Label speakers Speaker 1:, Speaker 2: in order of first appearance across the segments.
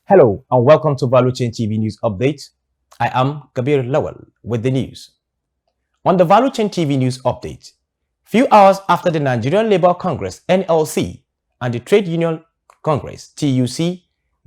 Speaker 1: Hello and welcome to Value Chain TV News Update. I am Kabir Lawal with the news. On the Value Chain TV News Update, few hours after the Nigerian Labour Congress (NLC) and the Trade Union Congress (TUC)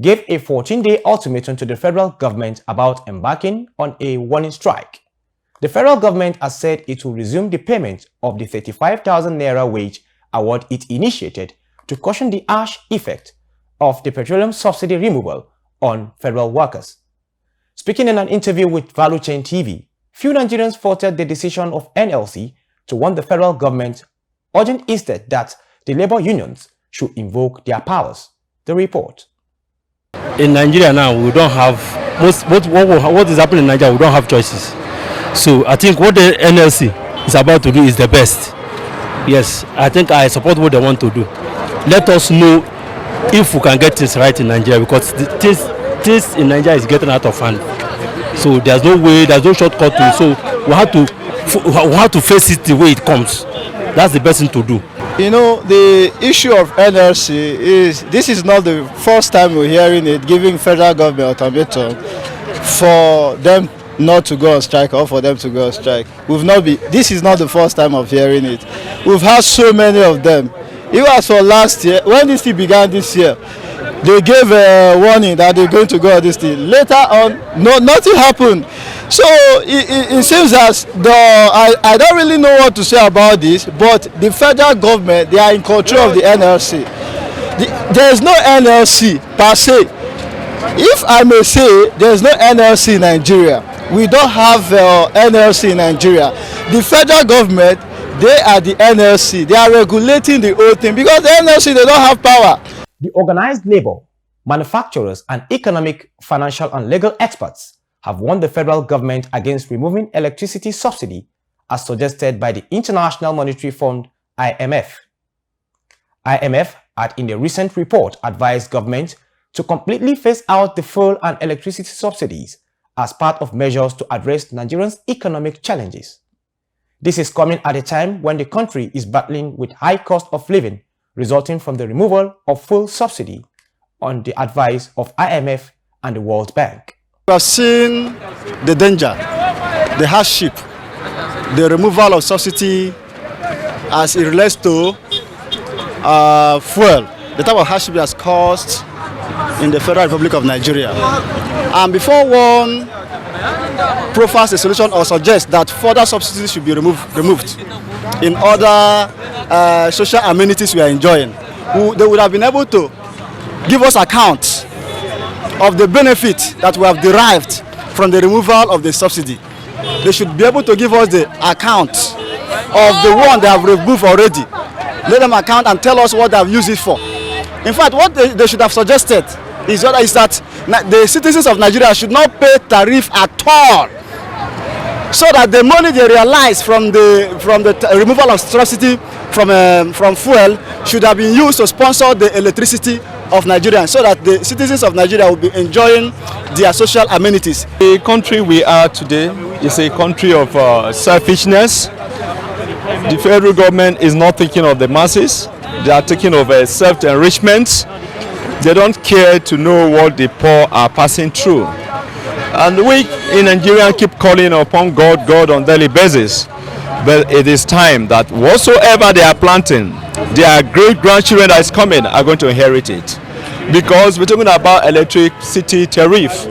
Speaker 1: gave a 14-day ultimatum to the federal government about embarking on a warning strike, the federal government has said it will resume the payment of the 35,000 naira wage award it initiated to cushion the harsh effect of the petroleum subsidy removal on federal workers. Speaking in an interview with Value Chain TV, few Nigerians faulted the decision of NLC to warn the federal government, urging instead that the labor unions should invoke their powers. The report.
Speaker 2: In Nigeria now, we don't have what is happening in Nigeria. We don't have choices. So I think what the NLC is about to do is the best. Yes, I think I support what they want to do. Let us know if we can get things right in Nigeria, because things in Nigeria is getting out of hand. So there's no way, there's no shortcut to it. So we have to face it the way it comes. That's the best thing to do.
Speaker 3: You know, the issue of NLC is, this is not the first time we're hearing it, giving federal government ultimatum for them not to go on strike or for them to go on strike. This is not the first time of hearing it. We've had so many of them. Even as for last year, when this thing began this year, they gave a warning that they're going to go on this thing. Later on, nothing happened. So it seems as though I don't really know what to say about this, but the federal government, they are in control of the NLC. There is no NLC per se. If I may say, there is no NLC in Nigeria. We don't have NLC in Nigeria. The federal government, they are the NLC. They are regulating the whole thing, because the NLC, they don't have power.
Speaker 1: The organized labor, manufacturers, and economic, financial, and legal experts have warned the federal government against removing electricity subsidy as suggested by the International Monetary Fund (IMF). IMF had in a recent report advised government to completely phase out the fuel and electricity subsidies as part of measures to address Nigerians' economic challenges. This is coming at a time when the country is battling with high cost of living resulting from the removal of fuel subsidy on the advice of IMF and the World Bank.
Speaker 3: We have seen the danger, the hardship, the removal of subsidy as it relates to fuel, the type of hardship it has caused in the Federal Republic of Nigeria. And before one profiles a solution or suggests that further subsidies should be removed in other social amenities we are enjoying, they would have been able to give us account of the benefit that we have derived from the removal of the subsidy. They should be able to give us the account of the one they have removed already. Let them account and tell us what they have used it for. In fact, what they should have suggested is that the citizens of Nigeria should not pay tariff at all, so that the money they realize from the removal of subsidy from fuel should have been used to sponsor the electricity of Nigeria, so that the citizens of Nigeria will be enjoying their social amenities.
Speaker 4: The country we are today is a country of selfishness. The federal government is not thinking of the masses. They are thinking of self-enrichment. They don't care to know what the poor are passing through. And we in Nigeria keep calling upon God on daily basis. But it is time that whatsoever they are planting, their great-grandchildren that is coming are going to inherit it. Because we're talking about electricity tariff.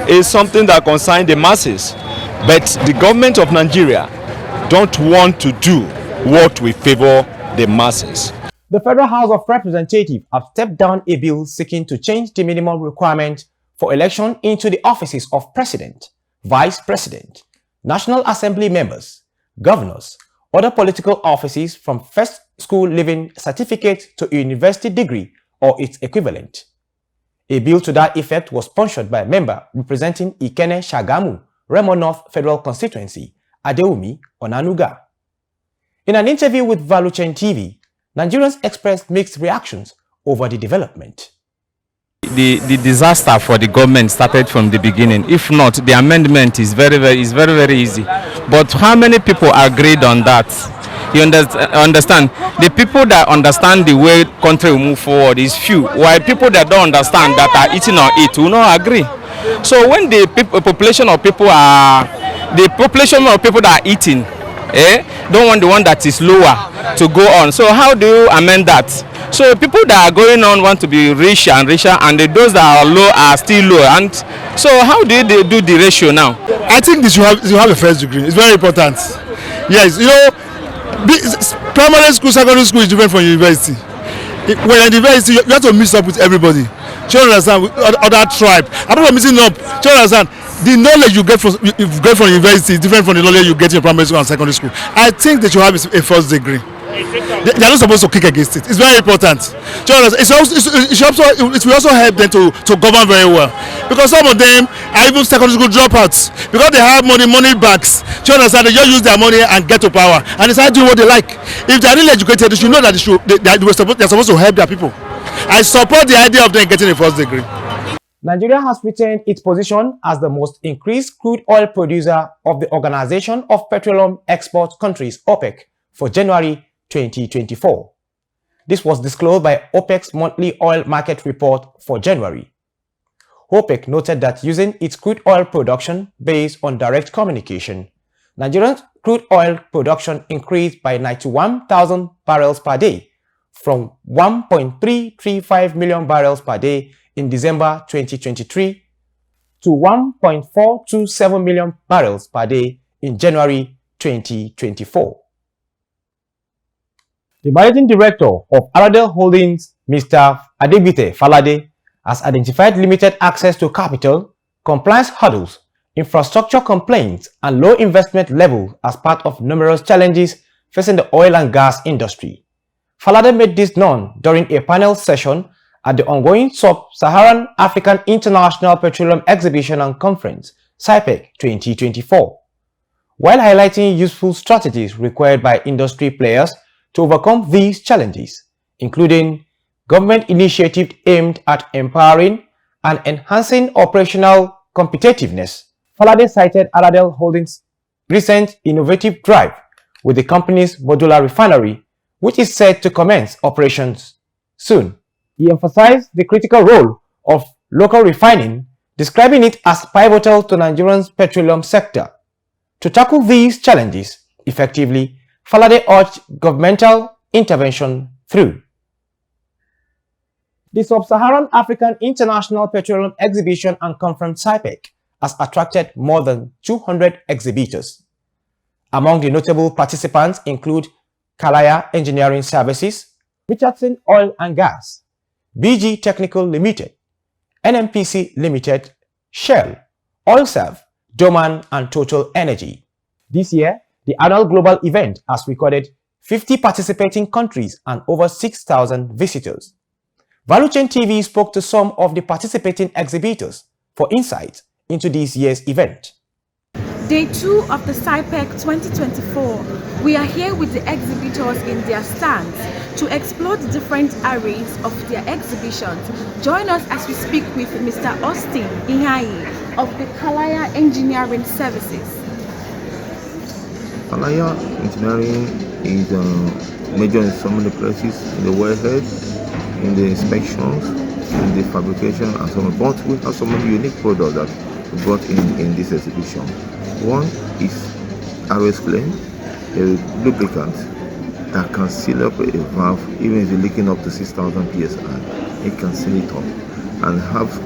Speaker 4: It's something that concerns the masses. But the government of Nigeria don't want to do what will favor the masses.
Speaker 1: The Federal House of Representatives have stepped down a bill seeking to change the minimum requirement for election into the offices of President, Vice President, National Assembly members, governors, other political offices from first school leaving certificate to a university degree or its equivalent. A bill to that effect was sponsored by a member representing Ikenne Shagamu, Remo North Federal Constituency, Adewumi Onanuga. In an interview with Value Chain TV, Nigerians expressed mixed reactions over the development.
Speaker 5: The disaster for the government started from the beginning. If not, the amendment is very easy. But how many people agreed on that? You understand? The people that understand the way country will move forward is few, while people that don't understand, that are eating on it, will not agree. So when the population of people that are eating, don't want the one that is lower to go on. So how do you amend that? So people that are going on want to be richer and richer, and those that are low are still low. And so how do they do the ratio now?
Speaker 6: I think they should have a first degree. It's very important. Yes, you know, primary school, secondary school is different from university. When you're in university, you have to mix up with everybody. Do you understand? With other tribe. Apart from mixing up, do you understand? The knowledge you get from university is different from the knowledge you get in primary school and secondary school. I think they should have a first degree. They are not supposed to kick against it. It's very important. Do you understand? It will also help them to govern very well, because some of them are even secondary school dropouts because they have money bags. Do you understand? They just use their money and get to power and decide to do what they like. If they are really educated, they should know that they are supposed to help their people. I support the idea of them getting a first degree.
Speaker 1: Nigeria has retained its position as the most increased crude oil producer of the Organization of Petroleum Export Countries, OPEC, for January 2024. This was disclosed by OPEC's monthly oil market report for January. OPEC noted that using its crude oil production based on direct communication, Nigeria's crude oil production increased by 91,000 barrels per day from 1.335 million barrels per day in December 2023 to 1.427 million barrels per day in January 2024. The managing director of Aradel Holdings, Mr. Adegbite Falade, has identified limited access to capital, compliance hurdles, infrastructure complaints, and low investment level as part of numerous challenges facing the oil and gas industry. Falade made this known during a panel session at the ongoing Sub-Saharan African International Petroleum Exhibition and Conference, SIPEC 2024, while highlighting useful strategies required by industry players to overcome these challenges, including government initiatives aimed at empowering and enhancing operational competitiveness. Falade cited Aradel Holdings' recent innovative drive with the company's modular refinery, which is set to commence operations soon. He emphasized the critical role of local refining, describing it as pivotal to Nigeria's petroleum sector. To tackle these challenges effectively, Falade urged governmental intervention through the Sub-Saharan African International Petroleum Exhibition and Conference SIPEC has attracted more than 200 exhibitors. Among the notable participants include Kalaya Engineering Services, Richardson Oil and Gas, BG Technical Limited, NMPC Limited, Shell, Oilserve, Doman, and Total Energy. This year, the annual global event has recorded 50 participating countries and over 6,000 visitors. ValueChain TV spoke to some of the participating exhibitors for insight into this year's event.
Speaker 7: Day 2 of the SIPEC 2024. We are here with the exhibitors in their stands to explore the different areas of their exhibitions. Join us as we speak with Mr. Austin Ihai of the Kalaya Engineering Services.
Speaker 8: Kalaya Engineering is major in so many places, in the wellhead, in the inspections, in the fabrication, and so on. But we have so many unique products that we brought in this exhibition. One is RS Flame, a lubricant that can seal up a valve even if it's leaking up to 6,000 psi. It can seal it up and have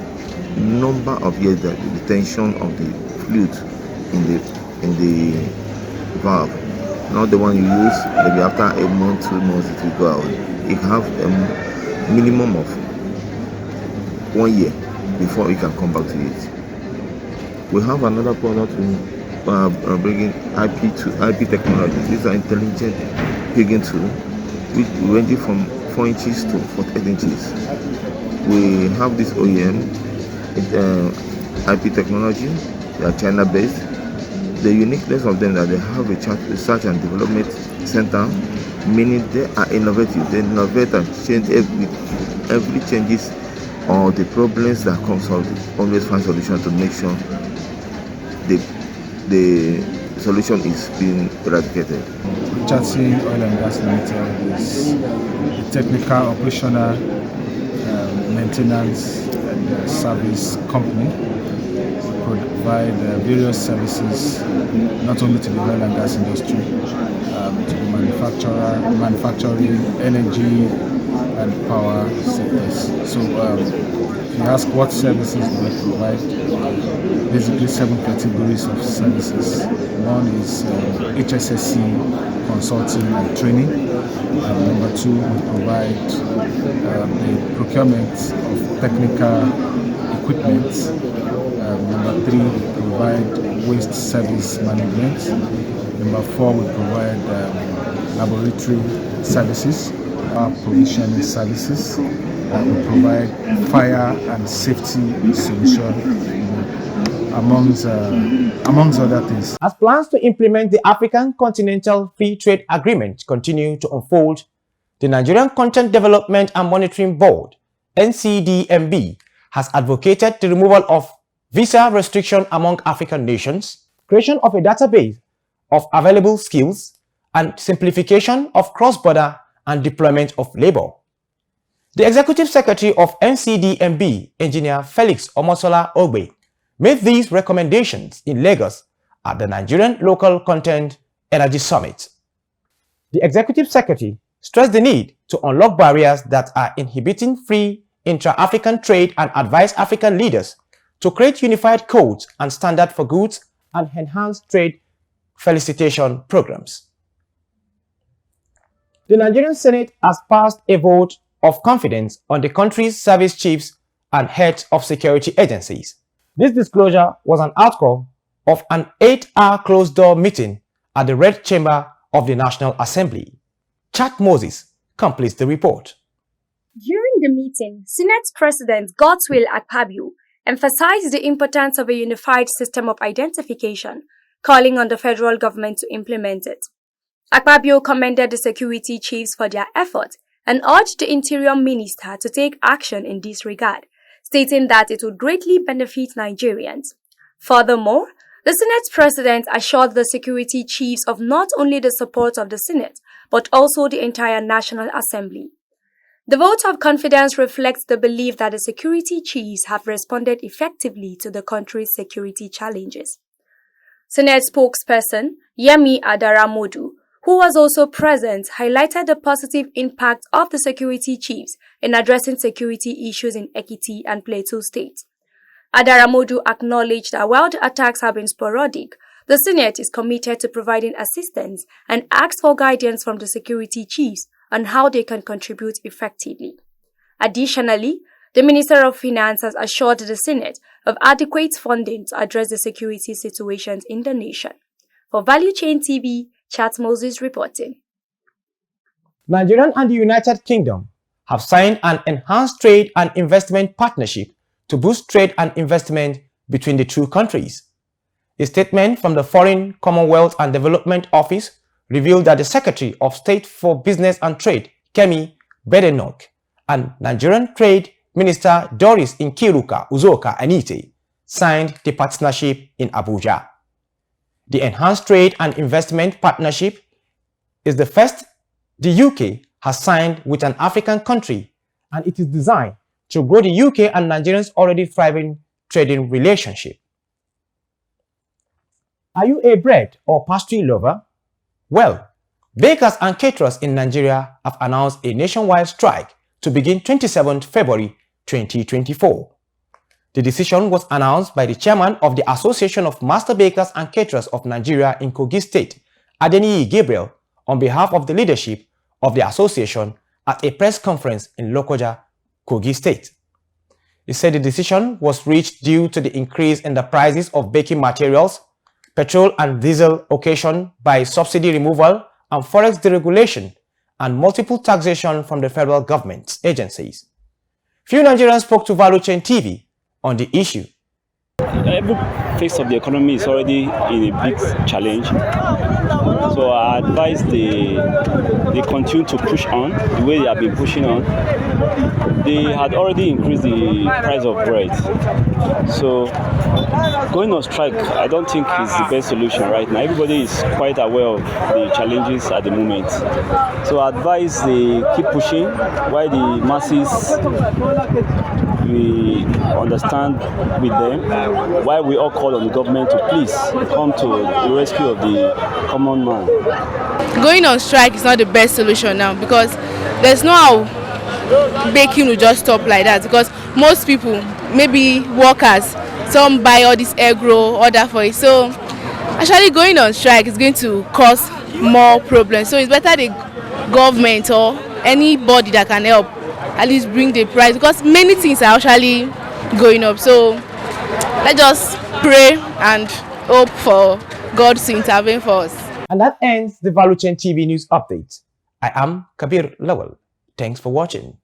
Speaker 8: number of years that the tension of the fluid in the valve. Not the one you use maybe after a month, 2 months it will go out. It have a minimum of 1 year before it can come back to it. We have another product bringing IP technology. These are intelligent pigging tool, which ranging from 4 inches to 48 inches. We have this OEM IP technology. They are China based. The uniqueness of them that they have a research and development center, meaning they are innovative. They innovate and change every changes or the problems that comes out. Always find solution to make sure the solution is being eradicated.
Speaker 9: Chatsi Oil and Gas Limited is a technical, operational, maintenance and service company. We provide various services not only to the oil and gas industry, to the manufacturing, energy and power sectors. So if you ask what services do we provide, basically 7 categories of services. One is HSSC consulting and training. Number 2, we provide the procurement of technical equipment. Number 3, we provide waste service management. Number 4, we provide laboratory services, provisioning services. We provide fire and safety solution, amongst other things.
Speaker 1: As plans to implement the African Continental Free Trade Agreement continue to unfold, the Nigerian Content Development and Monitoring Board, NCDMB, has advocated the removal of visa restriction among African nations, creation of a database of available skills, and simplification of cross-border and deployment of labor. The Executive Secretary of NCDMB, Engineer Felix Omosola Ogbe, made these recommendations in Lagos at the Nigerian Local Content Energy Summit. The Executive Secretary stressed the need to unlock barriers that are inhibiting free intra-African trade and advise African leaders to create unified codes and standards for goods and enhance trade felicitation programs. The Nigerian Senate has passed a vote of confidence on the country's service chiefs and heads of security agencies. This disclosure was an outcome of an 8-hour closed-door meeting at the Red Chamber of the National Assembly. Chad Moses completes the report.
Speaker 10: During the meeting, Senate President Godswill Akpabio emphasized the importance of a unified system of identification, calling on the federal government to implement it. Akpabio commended the security chiefs for their effort and urged the Interior Minister to take action in this regard, stating that it would greatly benefit Nigerians. Furthermore, the Senate President assured the security chiefs of not only the support of the Senate, but also the entire National Assembly. The vote of confidence reflects the belief that the security chiefs have responded effectively to the country's security challenges. Senate spokesperson Yemi Adaramodu, who was also present, highlighted the positive impact of the security chiefs in addressing security issues in Ekiti and Plateau states. Adaramodu acknowledged that while the attacks have been sporadic, the Senate is committed to providing assistance and asked for guidance from the security chiefs on how they can contribute effectively. Additionally, the Minister of Finance has assured the Senate of adequate funding to address the security situations in the nation. For Value Chain TV, Chat Moses reporting.
Speaker 1: Nigeria and the United Kingdom have signed an enhanced trade and investment partnership to boost trade and investment between the two countries. A statement from the Foreign, Commonwealth and Development Office revealed that the Secretary of State for Business and Trade, Kemi Badenoch, and Nigerian Trade Minister Doris Nkiruka Uzoka Anite signed the partnership in Abuja. The Enhanced Trade and Investment Partnership is the first the UK has signed with an African country, and it is designed to grow the UK and Nigerians' already thriving trading relationship. Are you a bread or pastry lover? Well, bakers and caterers in Nigeria have announced a nationwide strike to begin 27 February 2024. The decision was announced by the chairman of the Association of Master Bakers and Caterers of Nigeria in Kogi State, Adeniyi Gabriel, on behalf of the leadership of the association at a press conference in Lokoja, Kogi State. He said the decision was reached due to the increase in the prices of baking materials, petrol and diesel occasioned by subsidy removal and forex deregulation, and multiple taxation from the federal government agencies. Few Nigerians spoke to Value Chain TV on the issue.
Speaker 11: Every phase of the economy is already in a big challenge. So I advise they continue to push on the way they have been pushing on. They had already increased the price of bread. So going on strike, I don't think is the best solution right now. Everybody is quite aware of the challenges at the moment. So I advise they keep pushing while the masses, we understand with them, while we all call on the government to please come to the rescue of the common man.
Speaker 12: Going on strike is not the best solution now, because there's no how baking will just stop like that, because most people, maybe workers, some buy all this egg roll, order for it. So actually going on strike is going to cause more problems. So it's better the government or anybody that can help at least bring the price, because many things are actually going up. So let's just pray and hope for God to intervene for us.
Speaker 1: And that ends the Value Chain TV News Update. I am Kabir Lawal. Thanks for watching.